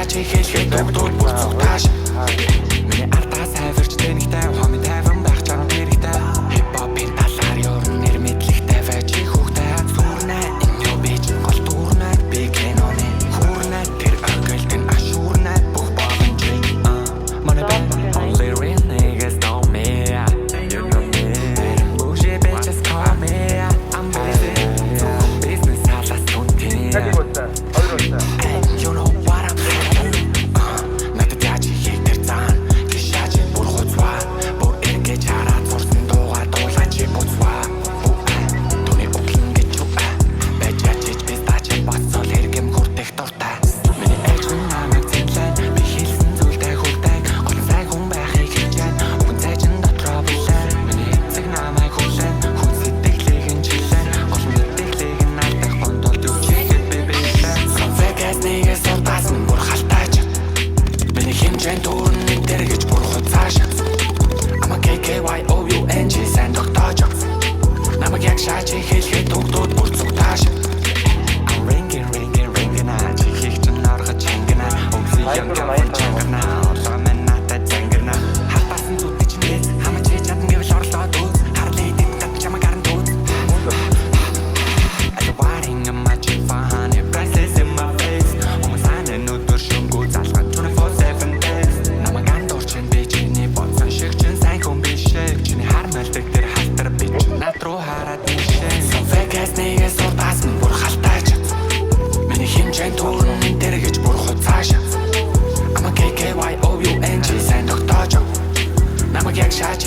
шааж хэлэхэд догдууд бүр цугтааш миний ардаас хайварч тэнэгтэй хомын тайван байх чам дэрэгтэй хипхопын талаар ёрн нэр мэдлэгтэй байж хүүхтэй зүрнэ энэ юу бич гол дүүрнэ би киноны хүүрнэ тэр агалтын ашуурнэ бүх боломжийг манай бай only real niggas know me you know me bullshit bitches call me I'm busy business халаас түнтэй you know what I'm saying надад яаж хийх тэр цаан гişааж бүр хуцваа бүр эргэж хараад сурсан дууга дуулаач буцваа түүний өглөн гэж юу байж ячиж би стач бацол эргэм хүртэх дуртай миний ээлжин намайг зэнлэн би хэлсэн зүйлтэй хүрдэг гол сайн хүн байхыг хичээн өгөн цайчин дотроо билэн миний эцэг намайг хүлэн хүн сэтгэлийг нь чилэн гол мэдээллийг нь алдах бондолд юу хийхэд би билэн Vegas niggas суртаас минь бүр халтаач миний хэмжээнд дүүрэн дээр гэж бүр хуцааш I'm a KKYOUNG сайн тогтоож намайг яг шааж хэлэхэд догдууд бүр цугтааш I'm ringing аж хийх чинь оргож чангана өмсөй юм чангана орлоо минь надад зангана хатаасан зүт чинь хамаач хийж чадна гэвэл орлоо дүүс харлээ дэвтат чамаг гаран дүүс I don't want a much fun if prices in my face умсан өнөдөр шөнгөө залгаж 24/7 days намайг дурчин би чиний бодсон шиг чин сайн хүн биш чиний хармалдаг тэр халтар би чинь над руу хараад ишээ Vegas niggas суртаас минь бүр халтаач миний хэмжээнд дүүрэн дээр гэж бүр хуцааш I'm a KKYOUNG сайн тогтоож намайг яг шааж